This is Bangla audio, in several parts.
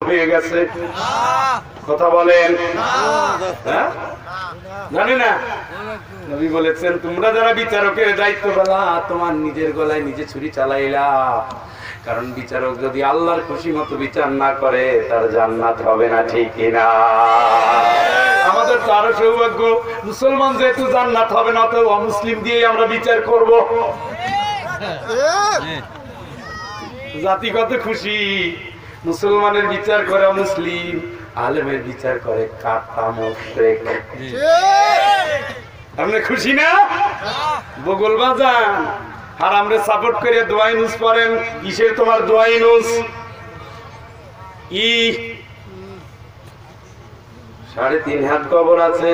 হয়ে গেছে? কথা বলেন। হ্যাঁ, জানি না। নবী বলেছেন, তোমরা যারা বিচারকের দায়িত্ব পেলা, তোমার নিজের গলায় নিজে ছুরি চালাইলা। কারণ বিচারক যদি আল্লাহর খুশি মতো বিচার না করে, তার জান্নাত হবে না, ঠিক কিনা? আমাদের তো আরো সৌভাগ্য, মুসলমান যেহেতু জান্নাত হবে না, তো অমুসলিম দিয়ে আমরা বিচার করব। জাতি কত খুশি, মুসলমানের বিচার করে মুসলিম, আলেমের বিচার করে কাটা মুশরিক। আপনি খুশি না? বগল বাজান। আর আমরা সাপোর্ট করে দোয়া ইউনুস পড়েন। কিসের তোমার দোয়া ইউনুস? 3.5 হাত কবর আছে।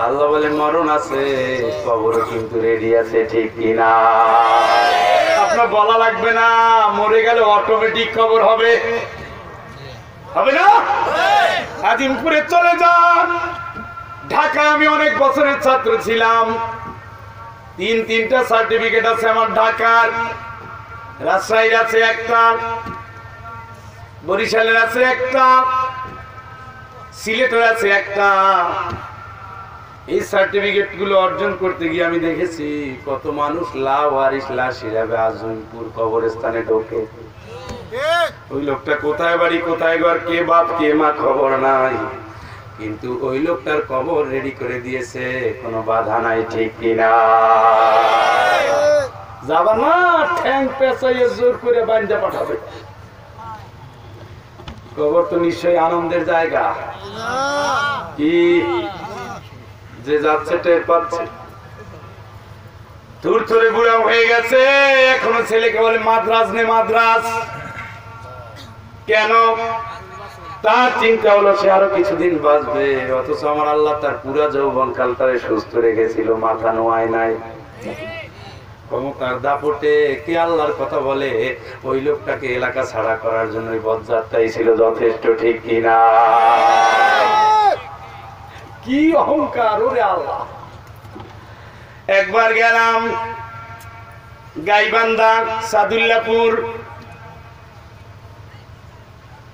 আল্লাহ বলে মরণ আছে, কবর কিন্তু রেডি আছে, ঠিক কিনা? আপনার বলা লাগবে না, মরে গেলে অটোমেটিক কবর হবে, হবে না? আজিমপুরে চলে যান। ঢাকায় আমি অনেক বছরের ছাত্র ছিলাম, 3টা সার্টিফিকেট আছে আমার ঢাকার। রাজশাহীর আছে একটা, বরিশালের আছে একটা, সিলেটের আছে একটা। এই সার্টিফিকেট গুলো অর্জন করতে গিয়ে আমি দেখেছি কত মানুষ লাওয়ারিস লাশ হিসাবে আজিমপুর কবরস্থানে ঢোকে। ওই লোকটা কোথায় বাড়ি, কোথায় ঘর, কে বাপ কে মা খবর নাই, কিন্তু ওই লোকটার কবর রেডি করে দিয়েছে, কোনো বাধা নাই, ঠিক কিনা? যাবা না, ঠ্যাং পেঁচাইয়ে জোর করে বান্ধা পাঠাবে। কবর তো নিশ্চয়ই আনন্দের জায়গা। কি যে যাচ্ছে টের পাচ্ছে। দূর ধরে বুড়া হয়ে গেছে, এখনো ছেলেকে বলে মাদ্রাজ নে মাদ্রাজ। কেন? তার চিন্তা হলো সে আরো কিছুদিন বাঁচবে, অথচ আমার আল্লাহ তার পুরা যৌবন কাল তারে সুস্থ রেখেছিল, মাথা নোয়ায় নাই। ক্ষমতার দাপটে কে আল্লাহর কথা বলে, ওই লোকটাকে এলাকা ছাড়া করার জন্য বজ্জাতটাই ছিল যথেষ্ট, ঠিক কিনা? কি অহংকার ওরে আল্লাহ। একবার গেলাম গাইবান্ধা, সাদুল্লাপুর।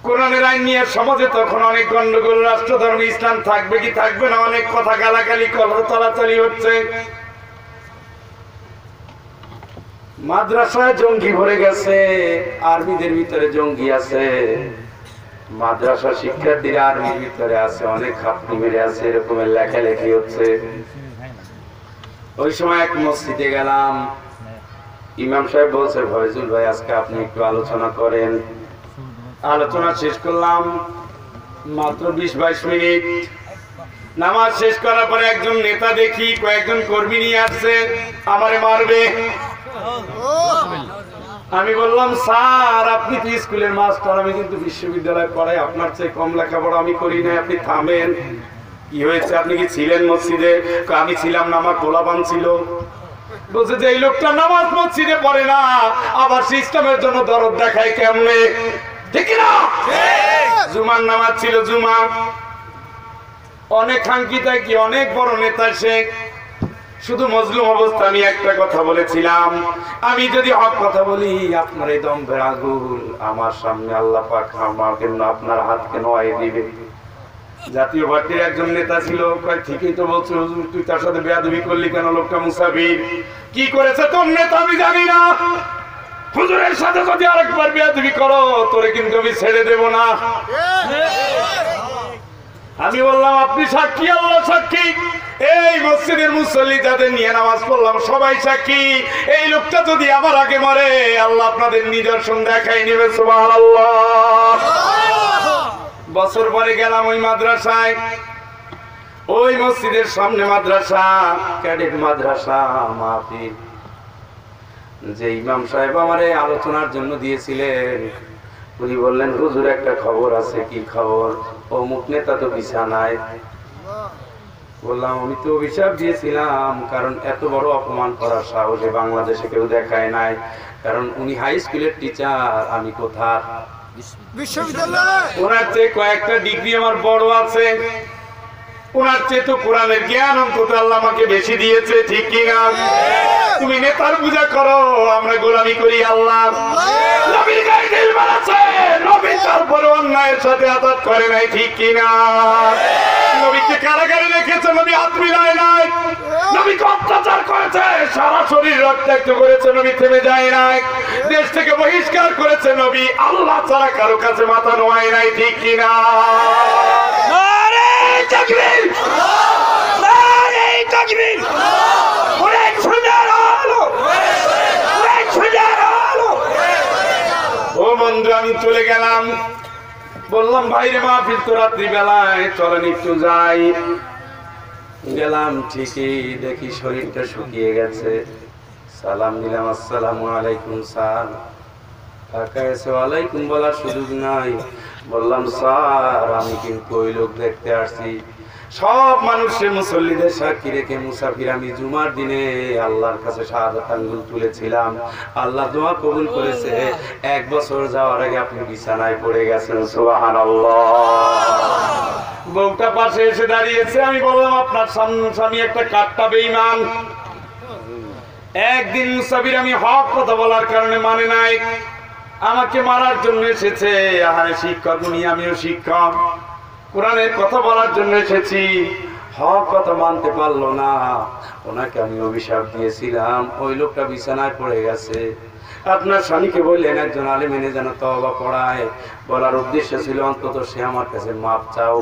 কোরআনের আইন নিয়ে সমাজে তখন অনেক গন্ডগোল, রাষ্ট্রধর্ম ইসলাম থাকবে কি থাকবে না, অনেক কথা গালাগালি চলাচলি হচ্ছে। মাদ্রাসায় জঙ্গি ভরে গেছে, আর্মিদের ভিতরে জঙ্গি আছে, মাদ্রাসা শিক্ষার্থীরা আর্মির ভিতরে আছে, অনেক খাপনি মেরে আছে, এরকমের লেখালেখি হচ্ছে। ওই সময় এক মসজিদে গেলাম, ইমাম সাহেব বলছে, ফয়জুল ভাই আজকে আপনি একটু আলোচনা করেন। আলোচনা শেষ করলাম মাত্র 20-22 মিনিট। নামাজ শেষ করার পরে একজন নেতা দেখি কয়েকজন কর্মী নিয়ে আসছে, আমারে মারবে। আমি বললাম, স্যার আপনি তো স্কুলের মাস্টার, আমি কিন্তু বিশ্ববিদ্যালয়ে পড়াই, আপনার চেয়ে কম লেখাপড়া আমি করি না, আপনি থামেন। কি হয়েছে, আপনি কি ছিলেন মসজিদে? আমি ছিলাম না, আমার পোলাপান ছিল। বলছে যে এই লোকটা নামাজ মসজিদে পড়ে না, আবার ইসলামের জন্য দরদ দেখায় কেমনে, ঠিক না? জুমার নামাজ ছিল, জুমা। অনেক খাঙ্কিতা কি অনেক বড় নেতা শেখ, শুধু মজলুম অবস্থা। আমি একটা কথা বলেছিলাম, আমি যদি হক কথা বলি আপনার এই দম্ভের আগুল আমার সামনে আল্লাহ পাক আমাকে আপনার হাতকে নয় দিবে। জাতীয় পার্টির একজন নেতা ছিল, কয় ঠিকই তো বলছো হুজুর, তুই তার সাথে বেয়াদবি করলি কেন? লোকটা মুসাফির। কি করেছে তোর নেতা আমি জানি না, হুজুরের সাথে যদি আরেকবার বেয়াদবি করো তোরে কিন্তু আমি ছেড়ে দেব না। আমি বললাম, আপনি সাক্ষী, আল্লাহ সাক্ষী, এই মসজিদের মুসল্লি যাদের নিয়ে নামাজ পড়লাম সবাই সাক্ষী। এই লোকটা যদি আমার আগে মরে আল্লাহ আপনাদের নিদর্শন দেখাই নেবে, সুবহানাল্লাহ। বছর পরে গেলাম ওই মাদ্রাসায়, ওই মসজিদের সামনে মাদ্রাসা, ক্যাডেট মাদ্রাসা মাহফিল। যে ইমাম সাহেব আমারে আলোচনার জন্য দিয়েছিলেন, উনি বললেন, হুজুর একটা খবর আছে। কি খবর? অমুক নেতা তো বিছানায়। বললাম, আমি তো অভিশাপ দিয়েছিলাম, কারণ এত বড় অপমান করার সাহসে বাংলাদেশে কেউ দেখায় নাই। কারণ উনি হাই স্কুলের টিচার, আমি কোথায় বিশ্ববিদ্যালয়। ওনার চেয়ে কয়েকটা ডিগ্রি আমার বড় আছে, ওনার চেয়ে তো কোরআনের জ্ঞান অন্তত আল্লাহ আমাকে বেশি দিয়েছে, ঠিক কিনা? তুমি নেতার পূজা করো, আমরা গোলামি করি আল্লাহ। নবীর গায়ে ঢিল মারাছে, নবী তারপরে অন্যায়ের সাথে আঘাত করে নাই, ঠিক কিনা? নবীকে কারাগারে রেখেছে, নবী হাত মিলায় নাই। নবীকে অত্যাচার করেছে, সারা শরীর রক্তাক্ত করেছে, নবী থেমে যায় নাই। দেশ থেকে বহিষ্কার করেছে, নবী আল্লাহ ছাড়া কারো কাছে মাথা নোয়ায় নাই, ঠিক কিনা? নারে তাকবীর, নারে তাকবীর, ওরে সুন্দর আলো, ওরে সুন্দর আলো। ও বন্ধু, আমি চলে গেলাম, বললাম ভাইরে মাহফিল তো রাত্রি বেলায়, চলেন একটু যাই। গেলাম, ঠিকই দেখি শরীরটা শুকিয়ে গেছে। সালাম দিলাম, আসসালামু আলাইকুম স্যার। কাকা এসে ওয়ালাইকুম বলার সুযোগ নাই। বললাম স্যার, আমি কিন্তু ওই লোক দেখতে আসছি। সব মানুষের মুসল্লিদের সাক্ষী রেখে মুসাফির আমি জুমার দিনে আল্লাহর কাছে শাহাদাত আঙ্গুল তুলেছিলাম। আল্লাহ দোয়া কবুল করেছে। 1 বছর যাওয়ার আগে আপনি বিছানায় পড়ে গেছেন। সুবহানাল্লাহ। বউটা পাশে এসে দাঁড়িয়েছে। আমি বললাম আপনার স্বামী একটা কাট্টা বেঈমান। একদিন মুসাফির আমি হক কথা বলার কারণে মানে নাই, আমাকে মারার জন্য এসেছে। আহারে শিক্ষক উনি, আমিও শিক্ষক, কোরআনের কথা বলার জন্য এসেছি। হক কথা মানতে পারলো না, ওনাকে আমি অভিশাপ দিয়েছিলাম। ওই লোকটা বিছানায় পড়ে গেছে। আপনার স্বামীকে বললেন একজন আলেম এনে যেন তওবা পড়ায়। বলার উদ্দেশ্য ছিল অন্তত সে আমার কাছে মাপ চাও,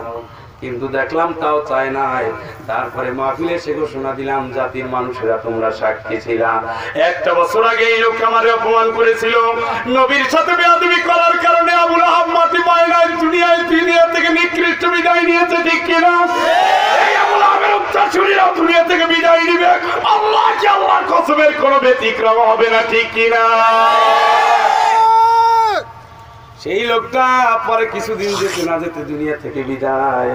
কিন্তু দেখলাম তাও চায় নাই। তারপরে মাহফিলে সে ঘোষণা দিলাম, জাতির মানুষেরা তোমরা সাক্ষী ছিলা। 1 বছর আগে এই লোক আমারে অপমান করেছিল। নবীর সাথে বেয়াদবি করার কারণে আবু লাহাব মাটি পায় নাই, দুনিয়া থেকে নিকৃষ্ট বিদায় নিয়েছে, ঠিক কিনা? এই আবু লাহাবের উত্তরসূরিরাও দুনিয়া থেকে বিদায় নিবে। আল্লাহর কসমের কোনো ব্যতিক্রম হবে না, ঠিক কিনা? সেই লোকটা পরে কিছুদিন যেতে না যেতে দুনিয়া থেকে বিদায়।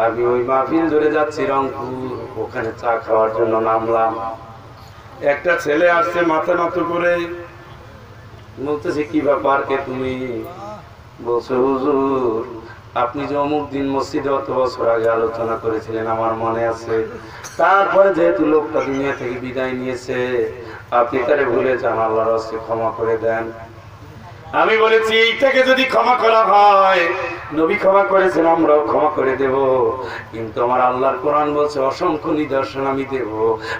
আমি ওই মাহফিল ধরে যাচ্ছি রংপুর, ওখানে চা খাওয়ার জন্য নামলাম। একটা ছেলে আসছে মাথা নত করে, বলতেছে কি ব্যাপার কে তুমি? বলছে হুজুর, আপনি যে অমুক দিন মসজিদে অত বছর আগে আলোচনা করেছিলেন আমার মনে আছে। তারপরে যেহেতু লোকটা দুনিয়া থেকে বিদায় নিয়েছে, আপনি তারে ভুলে যান, আল্লাহর রাস্তায় ক্ষমা করে দেন। আমি বলেছি এইটাকে যদি ক্ষমা করা হয়, নবী ক্ষমা করেছেন, আমরাও ক্ষমা করে দেব। কিন্তু আমার আল্লাহর কোরআন বলছে অসংখ্য নিদর্শন আমি দেব।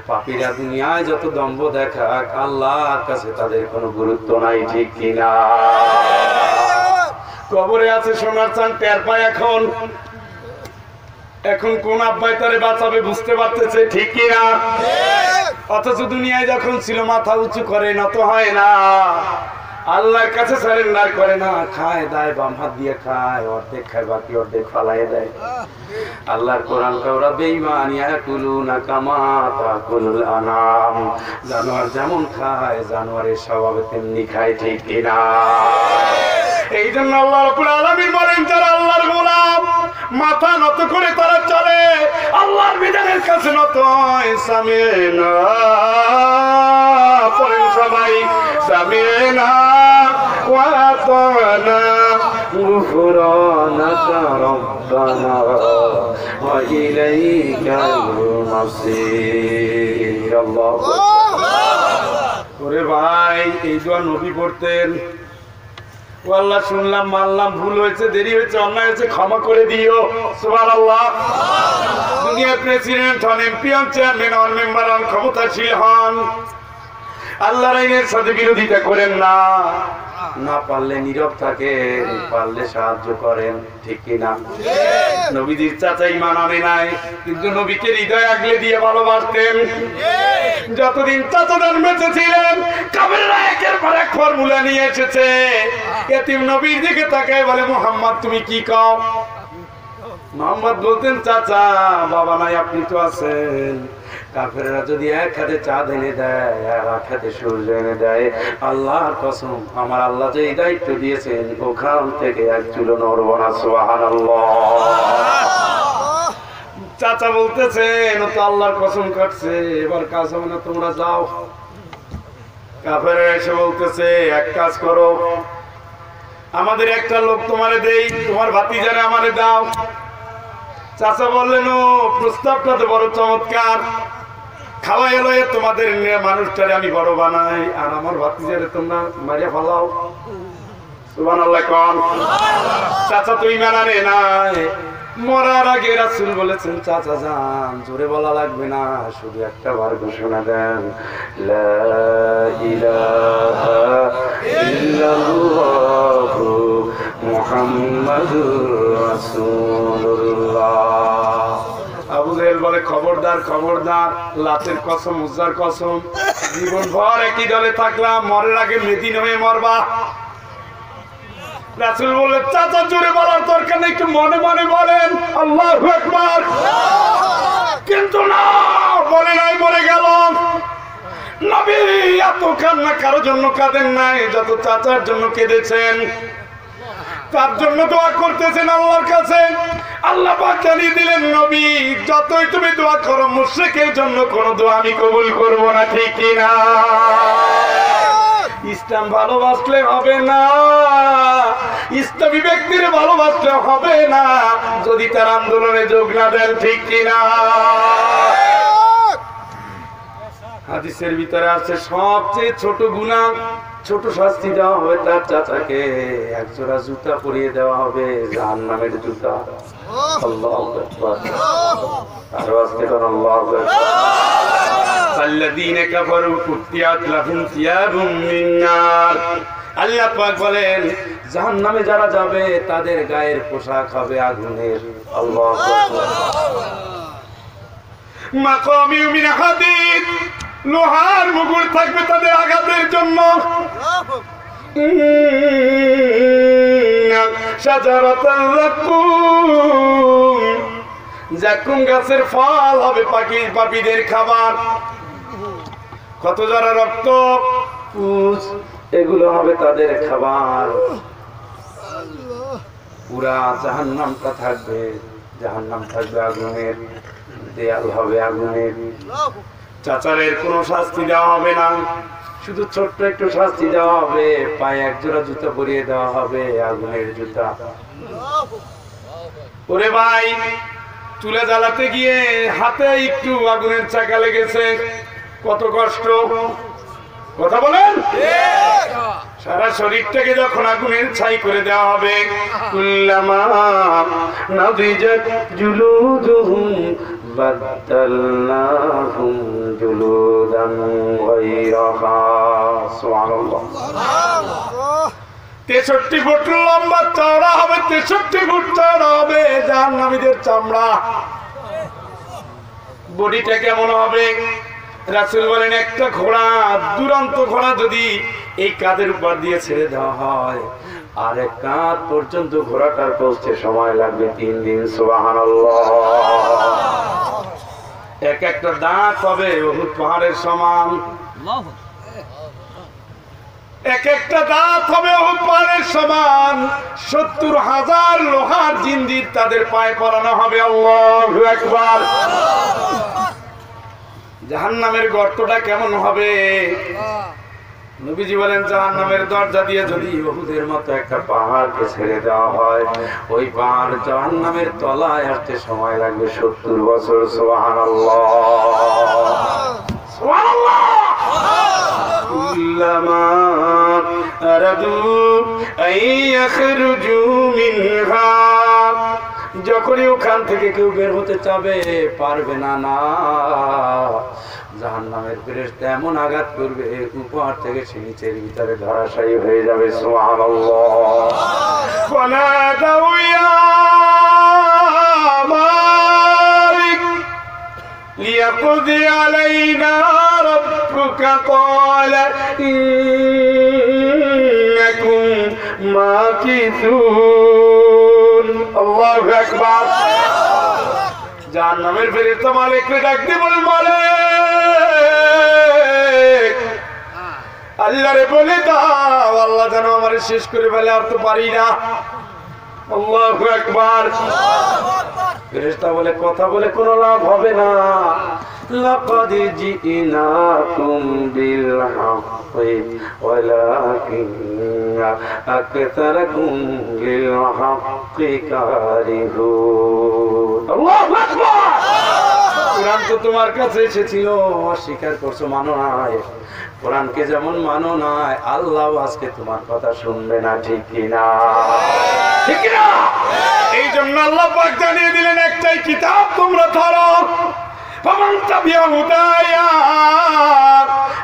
পাপীরা দুনিয়ায় যত দম্ভ দেখাক, আল্লাহর কাছে তাদের কোনো গুরুত্ব নাই, ঠিক কিনা? কবরে আছে সোনার চান, টের পায় এখন কোন আব্বাই তারে বাঁচাবে বুঝতে পারতেছে, ঠিক কিনা? অথচ দুনিয়ায় যখন ছিল মাথা উঁচু করে, নত হয় না, আল্লাহর কাছে সারেন্ডার করে না। খায় দায় বাম হাত দিয়ে খায়, অর্ধেক খায় বাকি অর্ধেক ফালাই দেয়। আল্লাহর কোরআনকে ওরা বেঈমান, ইয়াকুলুনা কামা তাকুলুল আনাম। জানোয়ার যেমন খায়, জানোয়ারের স্বভাবে তেমনি খায়, ঠিক কিনা? এই জন্য আল্লাহ রাব্বুল আলামিন বলেন, যারা আল্লাহর গোলাম মাথা নত করে তারা চলে, আল্লাহর বিধানের কাছে নত হয়। সামিনা পড়েন সবাই, সামিনা ওয়া আতানা গুফরানাকা রব্বানা ওয়া ইলাইকাল মাসির। আল্লাহু আকবার। ওরে ভাই, এই দোয়া নবী পড়তেন। ও আল্লাহ, শুনলাম মানলাম, ভুল হয়েছে, দেরি হয়েছে, অন্যায় হয়েছে, ক্ষমা করে দিও। সুবহানাল্লাহ। দুনিয়ার প্রেসিডেন্ট হন, এমপি হন, চেয়ারম্যান হন, মেম্বার হন, ক্ষমতাশীল হন, আল্লাহর আইনের সাথে বিরোধিতা করেন না। না পারলে নীরব থাকেন, পারলে সাহায্য করেন, ঠিক কিনা? নবীজির চাচা ঈমান আনে নাই, কিন্তু নবীকে হৃদয় আগলে দিয়ে ভালোবাসতেন। যতদিন চাচাদান বেঁচে ছিলেন, কাফেররা একের পর এক ফর্মুলা নিয়ে এসেছে। এতিম নবীর দিকে তাকায় বলে, মুহাম্মদ তুমি কি কও? মুহাম্মদ বলতেন, চাচা বাবা নাই, আপনি তো আছেন। কাফেররা যদি এক হাতে চাঁদ এনে দেয় আর এক হাতে সূর্য এনে দেয়, আল্লাহর কসম, আমার আল্লাহ যে এই দায়িত্ব দিয়েছেন, ওখান থেকে এক চুলো নড়ব না। সুবহানাল্লাহ। চাচা বলতেছেন, তো আল্লাহর কসম কাটছে, এবার কাজ হবে না, তোমরা যাও। কাফেররা এসে বলতেছে, এক কাজ করো, আমাদের একটা লোক তোমারে দেই, তোমার ভাতিজারে আমারে দাও। চাচা বললেন, ও প্রস্তাবটা তো বড় চমৎকার। খাওয়া এলো তোমাদের মানুষটারে আমি বড় বানাই, আর আমার ভাতিজারে তোমরা মারিয়া ফেলাও। সুবহানাল্লাহ কোন। চাচা তুই মানানে নাই। মরার আগে রাসূল বলেছেন, চাচা যান, জোরে বলা লাগবে না, শুধু একটা বার ঘোষণা দেন, লা ইলাহা ইল্লাল্লাহু মুহাম্মাদুর রাসূলুল্লাহ। আবু জেহেল বলে, খবরদার খবরদার, লাতের কসম উজ্জার কসম, জীবন ভর একই দলে থাকলাম, মরার আগে মেদিন হয়ে মরবা। রাসূল বলে, চাচা জোরে বলার দরকার নেই, একটু মনে মনে বলেন আল্লাহু আকবার। কিন্তু না, বলে নাই, মরে গেল। নবী এত কান্না কারোর জন্য কাঁদেন নাই যত চাচার জন্য কেঁদেছেন। তার জন্য দোয়া করতেছেন আল্লাহর কাছে। আল্লাহ পাক জানিয়ে দিলেন, নবী যতই তুমি দোয়া করো, মুশরিকের জন্য কোনো দোয়া আমি কবুল করব না, ঠিক কি না? ইসলাম ভালোবাসলে হবে না, ইসলামী ব্যক্তির ভালোবাসলে হবে না যদি তার আন্দোলনে যোগ না দেন, ঠিক কি না? হাদিসের ভিতরে আছে, সবচেয়ে ছোট গুনাহ, ছোট শাস্তি দেওয়া হবে তার চাচাকে একজোড়া জুতা পরিয়ে দেওয়া হবে, জাহান্নামের জুতা। আল্লাহু আকবার। আর আওয়াজে কোন আল্লাহু আকবার। আল্লাযীনা কাফারু কুত্তিয়াত লাহুম সিয়াবুম মিন নার। আল্লাহ পাক বলেন, জাহান্নামে যারা যাবে তাদের গায়ের পোশাক হবে আগুনের। আল্লাহু আকবার। মাকামিউ মিন হাদিদ, লোহার মুগুর থাকবে তাদের আঘাতের জন্য। শাজারাতাল যাকুম, যাকুম গাছের ফল হবে পাপীদের খাবার। কত যারা রক্ত, পুষ, এগুলো হবে তাদের খাবার। পুরা জাহান্নামটা থাকবে, জাহান্নাম থাকবে আগুনের, দেয়াল হবে আগুনের। চাচারের কোনো শাস্তি দেওয়া হবে না, শুধু ছোট্ট একটু শাস্তি দেওয়া হবে, পায়ে একজোড়া জুতা পরিয়ে দেওয়া হবে, আগুনের জুতা। ওরে ভাই, চুলে জ্বালাতে গিয়ে হাতে একটু আগুনের চাকা লেগেছে, কত কষ্ট, কথা বলেন। সারা শরীরটাকে যখন আগুনের ছাই করে দেওয়া হবে, কুল্লামা নাদিজাত জুলুদুহুম বাদদালনাহুম জুলুদান গায়রাহা। সুবহানাল্লাহ। 63 ফুট লম্বা চওড়া হবে, 63 ফুট চওড়া হবে জাহান্নামীদের চামড়া। বডিটা কেমন হবে? রাসূল বলেন, একটা ঘোড়া, দুরন্ত ঘোড়া যদি এই কাঁধের উপর দিয়ে ছেড়ে দেওয়া হয়, আর এক কাঁধ পর্যন্ত ঘোড়াটার পৌঁছতে সময় লাগবে 3 দিন। সুবহানাল্লাহ। এক একটা দাঁত হবে উহুদ পাহাড়ের সমান, এক একটা দাঁত হবে উহুদ পাহাড়ের সমান। 70,000 লোহার জিঞ্জির তাদের পায়ে পরানো হবে। আল্লাহু আকবার। জাহান্নামের গর্তটা কেমন হবে? নবীজি বলেন, জাহান্নামের দরজা দিয়ে যদি উহুদের মতো একটা পাহাড়কে ছেড়ে দেওয়া হয়, ওই পাহাড় জাহান্নামের তলায় আসতে সময় লাগবে 70 বছর। সুবহানাল্লাহ। সুবহানাল্লাহ। কুল্লামা আরাদু আইয়াখরুজু মিনহা, যখনই ওখান থেকে কেউ বের হতে চাবে, পারবে না, না, জাহান্নামের ফেরেশতা এমন আঘাত করবে, উপর থেকে সে নিচের ভিতরে ধরাশায়ী হয়ে যাবে। সুবহানাল্লাহ। ফানাদাউ ইয়া মালিক লিয়াকদি আলাইনা রাব্বুকা ক্বালা ইন্নাকুম মাকিসুন। আল্লাহু আকবার। জাহান্নামের ফেরেশতা মালিককে ডাকতে বলে, মালিক, আল্লাহরে বলে দাও আল্লাহ যেন আমারে শেষ করে ফেলে, আর তো পারি না। আল্লাহু আকবার। ফেরেশতা বলে, কথা বলে কোনো লাভ হবে না। লাকাদ জিনাকুম বিল হাক্কি ওয়ালাকিন্না আকতারাকুম লিল হাক্কি কারিহুন। আল্লাহু আকবার। কোরআন তো তোমার কাছে এসেছিল, অস্বীকার করছো, মানো নাই। কোরআনকে যেমন মানো নাই, আল্লাহ আজকে তোমার কথা শুনবে না, ঠিক কিনা? ঠিক কিনা? এই জন্য আল্লাহ পাক জানিয়ে দিলেন একটাই কিতাব তোমরা ধরো, ফামান তাবিআ হুদায়া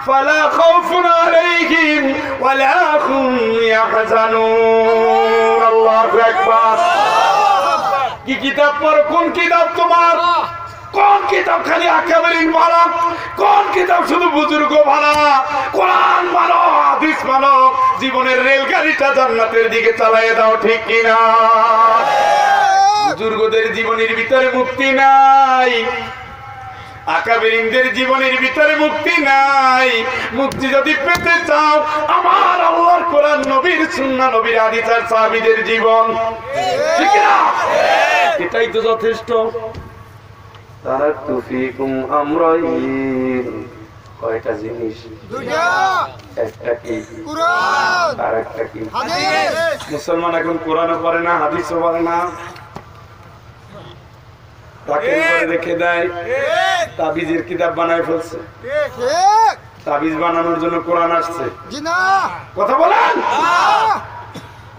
ফালা খাউফুন আলাইহিম ওয়ালা হুম ইয়াহজানুন। আল্লাহু আকবার। কি কিতাব পড়ো? কোন কিতাব তোমার? কোন কিতাব খালি আকাবেরিন মানা? কোন কিতাব শুধু বুজুর্গ মানা? কোরআন মানো, হাদিস মানো, জীবনের রেলগাড়িটা জান্নাতের দিকে চালিয়ে দাও, ঠিক কিনা? বুজুর্গদের জীবনের ভিতরে মুক্তি নাই, আকাবেরিনদের জীবনের ভিতরে মুক্তি নাই। মুক্তি যদি পেতে চাও, আমার আল্লাহর কোরআন, নবীর সুন্নাহ, নবীর হাদিস আর সাহাবীদের জীবন, ঠিক না? এটাই তো যথেষ্ট। তারাকতু ফীকুম আমরাইন, কয়টা জিনিস? দুইটা। একটা কি? কোরআন, আর একটা কি? হাদিস। মুসলমান এখন কোরআনও পড়ে না, হাদিসও পড়ে না, তাকে উপরে রেখে দেয়, তাবিজের কিতাব বানায় ফেলছে। তাবিজ বানানোর জন্য কোরআন আসছে? কথা বলেন।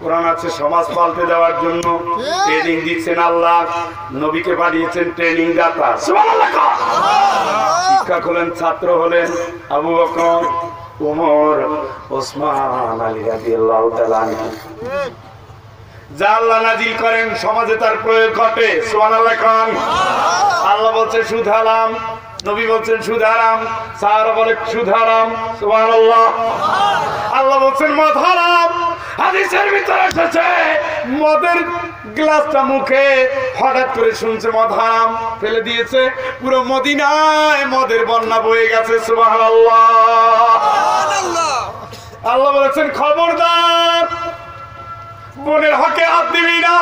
কোরআন আছে সমাজ পাল্টে দেওয়ার জন্য, ট্রেনিং দিচ্ছেন আল্লাহ, নবীকে পাঠিয়েছেন ট্রেনিং দাতা। সুবহানাল্লাহ। শিক্ষক হলেন, ছাত্র হলেন আবু বকর, ওমর, ওসমান, আলী রাদিয়াল্লাহু তাআলা আনহু। যা আল্লাহ নাজিল করেন সমাজে তার প্রয়োগ ঘটে। সুবহানাল্লাহ খান। আল্লাহ বলছে সুদ হারাম, নবী বলছেন সুদ হারাম, সাহারা বলে সুদ হারাম। সুবহানাল্লাহ। আল্লাহ বলছেন মদ হারাম, হাদিসের ভিতরে এসেছে মদের গ্লাসটা মুখে হঠাৎ করে শুনছে মদ হারাম, ফেলে দিয়েছে, পুরো মদিনায় মদের বন্যা বয়ে গেছে। সুবহানাল্লাহ। আল্লাহ বলেছেন খবরদার, বোনের হকে হাত দিবি না।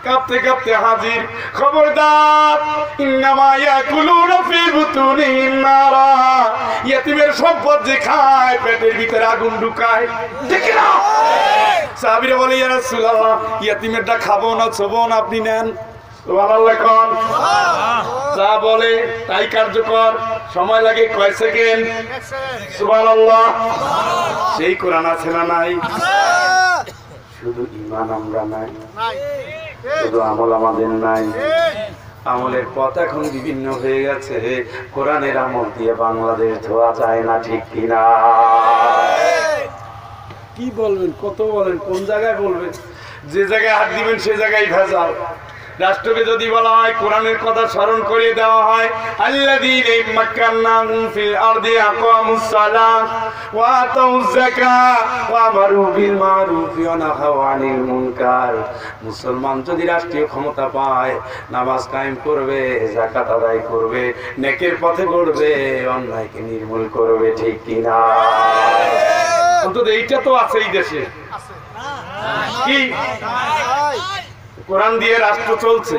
কাঁপতে কাঁপতে হাজির, খবরদার, ইন্নামা ইয়াকুলুনা ফি বুতুনিহিম নারা, ইয়েতিমের সম্পদ যে খায় পেটের ভিতরে আগুন ঢুকায়, ঠিক না? সাহাবীরা বলে ইয়া রাসূলুল্লাহ, ইয়েতিমেরটা খাবো না ছোবো না, আপনি নেন। সুবহানাল্লাহ কোন যা বলে তাই কার্যকর, সময় লাগে কয় সেকেন্ড। সুবহানাল্লাহ। সেই কোরআন আছে না নাই? শুধু ঈমান আমরা নাই, শুধু আমল আমাদের নাই। আমলের পথ এখন বিভিন্ন হয়ে গেছে, কোরআনের আমল দিয়ে বাংলাদেশ ধোয়া যায় না, ঠিক কিনা? কি বলবেন, কত বলেন, কোন জায়গায় বলবেন? যে জায়গায় হাত দিবেন সে জায়গায় ভেজাল। রাষ্ট্রকে যদি বলা হয়, কোরআনের কথা স্মরণ করিয়ে দেওয়া হয়, আল্লাযীনা মাক্কান্নাহুম ফিল আরদি আকামুস সালাহ ওয়া আতাউয যাকাত ওয়া আমারু বিল মারুফ ওয়া নাহাউ আনিল মুনকার। মুসলমান যদি রাষ্ট্রীয় ক্ষমতা পায়, নামাজ কায়েম করবে, যাকাত আদায় করবে, নেকের পথে ঘুরবে, অন্যায়কে নির্মূল করবে, ঠিক কিনা? অন্তত এইটা তো আছে এই দেশে। কি কোরআন দিয়ে রাষ্ট্র চলছে?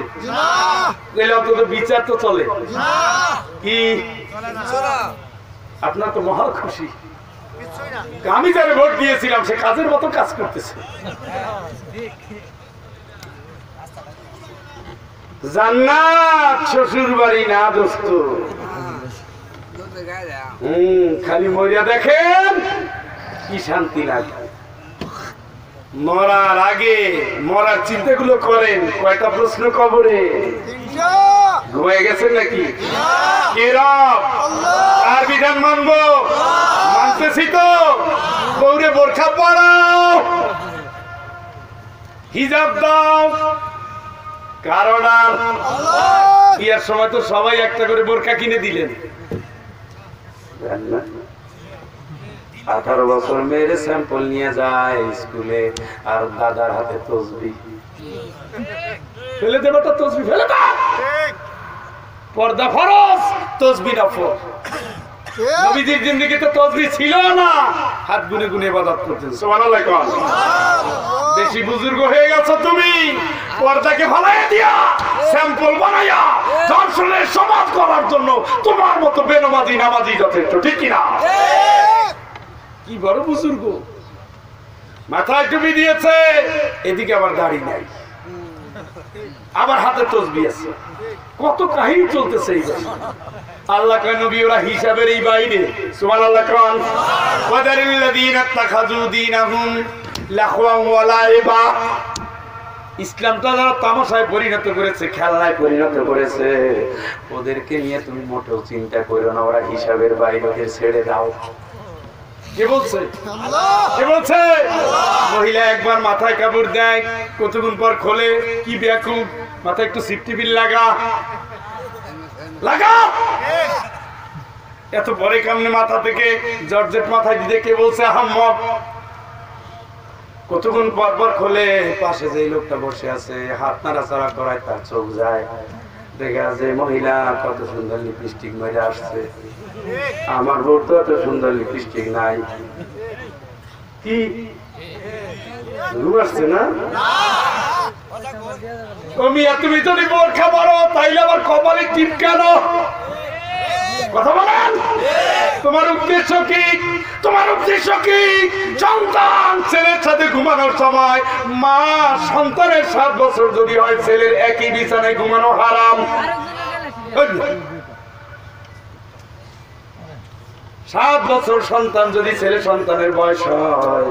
অন্তত বিচার তো চলে কি? আপনার তো মহা খুশি, আমি যারা ভোট দিয়েছিলাম সে কাজের মতো কাজ করতেছে। জান্নাত শ্বশুর বাড়ি না দোস্ত। খালি মরিয়া দেখেন কি শান্তি লাগে। মরার আগে মরার চিন্তাগুলো করেন, কয়টা প্রশ্ন কবরে? ঘুমিয়ে গেছেন নাকি? আর বিধান মানবো, মানতেছি তো। বউরে বোরখা পরাও, হিজাব দাও, কারণ আর বিয়ের সময় তো সবাই একটা করে বোরখা কিনে দিলেন। 18 বছর মেয়ের স্যাম্পল নিয়ে যায় স্কুলে, আর দাদার হাতে তসবিহ। ফেলে দেবো তো তসবিহ, ফেলে দাও। পর্দা ফরজ, তসবিহ নফল। নবীজির জিন্দেগিতে তসবিহ ছিল না, হাত গুনে গুনে ইবাদত করতেন। সুবহানাল্লাহ। বেশি বুজুর্গ হয়ে গেছো তুমি, পর্দাকে ফালাইয়া দিয়া স্যাম্পল বানাইয়া দর্শনের সমাজ করার জন্য তোমার মতো বেনামাজি নামাজি যথেষ্ট, ঠিক কিনা? কি বড় বুজুর্গ, মাথায় টুপি দিয়েছে, এদিকে আবার দাড়ি নাই। আবার হাতে তসবিহ আছে। কত কাহিনী চলতেছে এই দেশে। আল্লাহ কয় নবী ওরা হিসাবের এই বাইরে। সুবহানাল্লাহ কোন ওয়াদারিল্লাযিনা তাখাযু দীনাহুম লাহওয়ান ওয়া লাইবা। ইসলামটা যারা তামাশায় পরিণত করেছে, খেলনায় পরিণত করেছে, ওদেরকে নিয়ে তুমি মোটেও চিন্তা করো না, ওরা হিসাবের বাইরে, ওদের ছেড়ে দাও। কে বলছে? কে বলছে? মহিলা একবার মাথায় কাপড় দেয়, কতক্ষণ পর খোলে, কি ব্যাকুব, মাথায় একটু সিফটি বিল লাগা। এত পরে কামনে মাথা থেকে জর্জেট মাথায় দিতে কে বলছে আহম্মক? কতক্ষণ পর পর খোলে, পাশে যে লোকটা বসে আছে হাত নাড়াচাড়া করায়, তার চোখ যায়, দেখা যে মহিলা কত সুন্দর লিপস্টিক মেরে আসছে। আমার বউ তো এত সুন্দর লিপস্টিক নাই। কি রূপ আসছে না? তুমি যদি বোরখা পরো তাইলে আবার কপালে টিপকানো। কথা বলেন, তোমার উদ্দেশ্য কি? তোমার উদ্দেশ্য কি? সন্তান ছেলের সাথে ঘুমানোর সময় মা সন্তানের 7 বছর যদি হয়, ছেলের একই বিছানায় ঘুমানো হারাম। 7 বছর সন্তান যদি ছেলে সন্তানের বয়স হয়,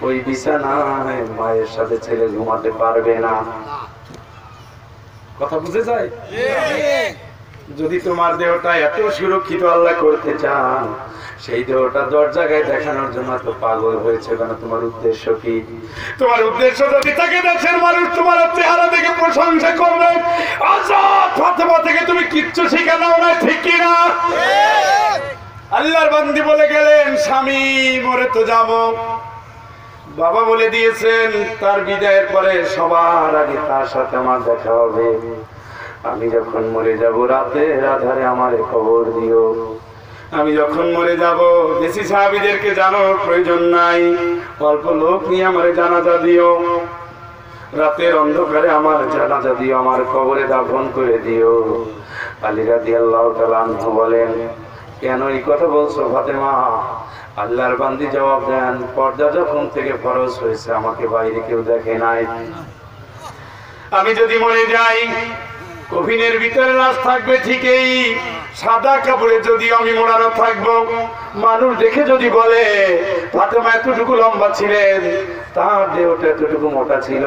ওই বিছানায় মায়ের সাথে ছেলে ঘুমাতে পারবে না। কথা বুঝে যায়? যদি তোমার দেহটা এত সুরক্ষিত আল্লাহ করতে চান, সেই দেহটা 10 জায়গায় দেখানোর জন্য এত পাগল হয়েছে কেন? তোমার উদ্দেশ্য কি? তোমার উদ্দেশ্য যদি থাকে দেশের মানুষ তোমার চেহারা দেখে প্রশংসা করবে, আজাদ ফাতেমা থেকে তুমি কিচ্ছু শিখে নাও না, ঠিক কি না? আল্লাহর বান্দি বলে গেলেন, স্বামী মরে তো যাব, বাবা বলে দিয়েছেন তার বিদায়ের পরে সবার আগে তার সাথে আমার দেখা হবে। আমি যখন মরে যাব রাতের আধারে আমারে খবর দিও। আমি যখন মরে যাব বেশি সাহাবীদেরকে জানার প্রয়োজন নাই, অল্প লোক নিয়ে আমারে জানাজা দিও। রাতের অন্ধকারে আমার জানাজা দিও, আমার কবরে দাফন করে দিও। আলী রাদিয়াল্লাহু তাআলা আনহু বলেন, কেন এই কথা বলছো ফাতেমা? আল্লাহর বান্দি জবাব দেন, পর্দা যখন থেকে ফরজ হয়েছে আমাকে বাইরে কেউ দেখে নাই। আমি যদি মরে যাই কফিনের ভিতরে লাশ থাকবে ঠিকই, সাদা কাপড়ে যদি আমি মোড়ানো থাকবো, মানুষ দেখে যদি বলে ফাতেমা এতটুকু লম্বা ছিলেন, তার দেহটা এতটুকু মোটা ছিল,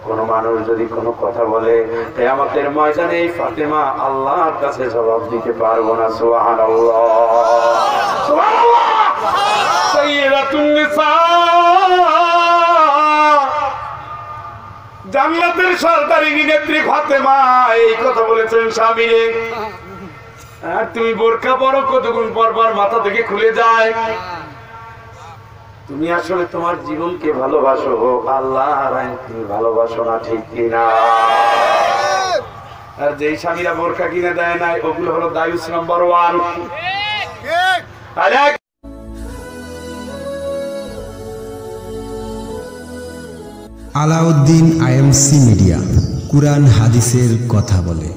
কোন মানুষ যদি কোনো কথা বলে, কিয়ামতের ময়দানে এই ফাতেমা আল্লাহর কাছে জবাব দিতে পারবো না। সুবহানাল্লাহ, সুবহানাল্লাহ। সাইয়্যিদাতুন নিসা, জান্নাতের সরদারিনী নেত্রী ফাতেমা এই কথা বলেছেন স্বামীরে। আর তুমি বোরকা পরো, কতক্ষণ পর পর মাথা থেকে খুলে যায়। তুমি আসলে তোমার জীবনকে ভালোবাসো, আল্লাহর আইন তুমি ভালোবাসো না, ঠিক কিনা? আর যেই স্বামীরা বোরকা কিনে দেয় না, ওগুলো হলো দায়ুস নাম্বার 1। আলাউদ্দিন আইএমসি মিডিয়া, কুরআন হাদিসের কথা বলে।